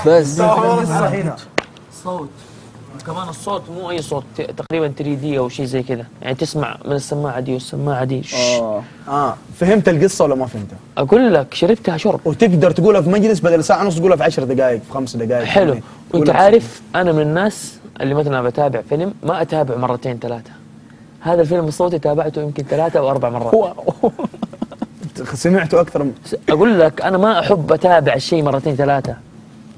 بس هنا صوت كمان، الصوت مو اي صوت، تقريبا 3 دي او شيء زي كده، يعني تسمع من السماعه دي والسماعه دي. فهمت القصه ولا ما فهمتها؟ اقول لك شربتها شرب. وتقدر تقولها في مجلس بدل ساعه ونص تقولها في 10 دقائق، في 5 دقائق. حلو. وانت عارف انا من الناس اللي مثلا بتابع فيلم ما اتابع مرتين ثلاثه. هذا الفيلم الصوتي تابعته يمكن 3 أو 4 مرات. سمعته اكثر اقول لك انا ما احب اتابع الشيء مرتين ثلاثه.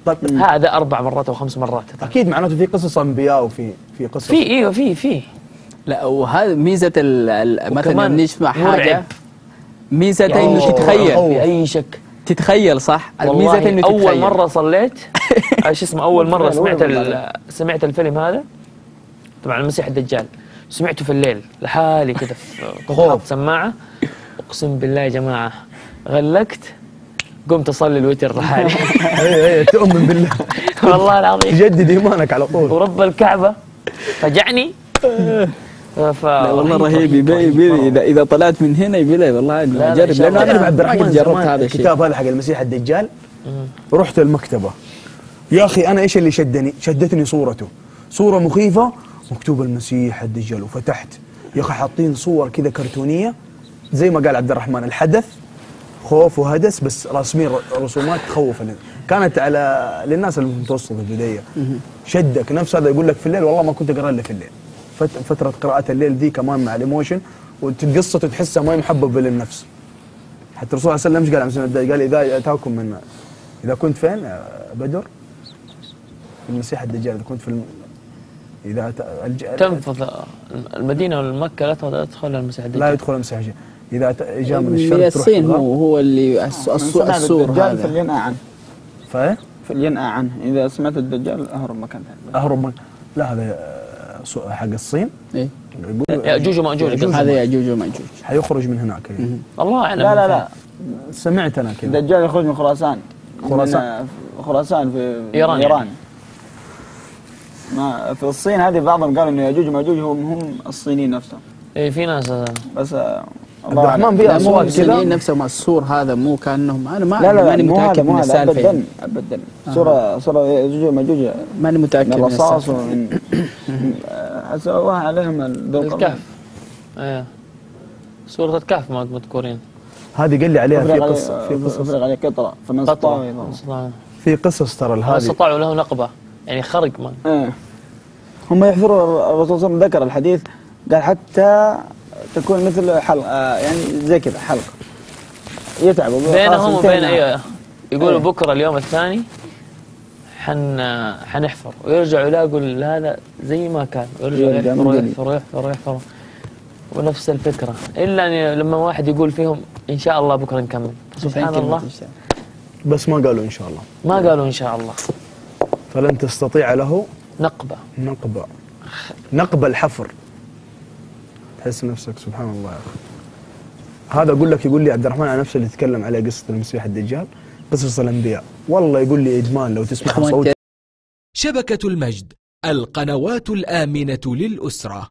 طيب هذا 4 مرات او 5 مرات. اكيد معناته في قصص انبياء وفي قصص ايوه في. لا، وهذا ميزه مثلا نسمع حاجه، ميزه يعني انه تتخيل بأي شك. تتخيل صح، الميزه انه تتخيل. اول مره صليت ايش اسمه، اول مره سمعت الفيلم هذا طبعا المسيح الدجال، سمعته في الليل لحالي كده، كنت حاط سماعه، اقسم بالله يا جماعه غلقت قمت اصلي الوتر لحالي. اي تؤمن بالله والله العظيم تجدد ايمانك على طول. ورب الكعبه فجعني. لا والله رهيب. اذا طلعت من هنا يبي والله اجرب، لانه انا عبد الرحمن جربت هذا الشيء. الكتاب هذا حق المسيح الدجال، رحت المكتبه يا اخي، انا ايش اللي شدتني صورته، صوره مخيفه مكتوب المسيح الدجال، وفتحت يا اخي حاطين صور كذا كرتونيه زي ما قال عبد الرحمن، الحدث خوف وهدس، بس راسمين رسومات تخوف. كانت على للناس المتوسطه البدايه. شدك نفس هذا، يقول لك في الليل والله ما كنت اقرا الا في الليل، فتره قراءه الليل ذي كمان مع الايموشن، وقصته تحسها ما محببه للنفس. حتى الرسول صلى الله عليه وسلم ايش قال عن مسيح الدجال؟ قال اذا اتاكم من، اذا كنت فين بدر المسيح الدجال، اذا كنت في اذا تنفذ المدينه والمكه لا تدخل المسيح الدجال، لا يدخل المسيح الدجال. اذا جاء من الشرق من الصين هو اللي السور هذا في الينأى عنه. فايه؟ في الينأى عنه، اذا سمعت الدجال اهرب مكان ثاني. اهرب مكان. لا هذا حق الصين. ايه ياجوج وماجوج، هذا ياجوج وماجوج حيخرج من هناك. الله اعلم. لا سمعت انا كذا الدجال يخرج من خراسان. خراسان في ايران يعني. ما في الصين هذه بعضهم قالوا انه ياجوج وماجوج هم الصينيين نفسهم. ايه في ناس بس عبد الرحمن في اصوات كذا نفسهم السور هذا مو كانهم، انا ماني متاكد من السالفه ابدا. صوره ياجوج وماجوج ماني متاكد من الرصاص ومن سواها عليهم الكهف. ايه سوره الكهف مذكورين. هذه قال لي عليها في قصص فرغ عليه قطره فمن استطاع في قصص ترى هذه استطاعوا له نقبه، يعني خرق ما هم يحفروا. الرسول صلى الله عليه وسلم ذكر الحديث قال حتى تكون مثل حلقه، يعني زي كذا حلقه يتعبوا بينهم وبين. ايوه يقولوا بكره اليوم الثاني حنحفر، ويرجعوا يلاقوا هذا زي ما كان، ويرجعوا يحفروا ونفس الفكره، الا أن لما واحد يقول فيهم ان شاء الله بكره نكمل، سبحان الله. بس ما قالوا ان شاء الله، ما قالوا ان شاء الله. فلن تستطيع له نقبه الحفر. تحس نفسك سبحان الله يا اخي. هذا اقول لك، يقول لي عبد الرحمن على نفسه اللي تكلم عليه قصه المسيح الدجال، قصص الانبياء، والله يقول لي ادمان لو تسمع صوت. شبكة المجد، القنوات الآمنة للأسرة.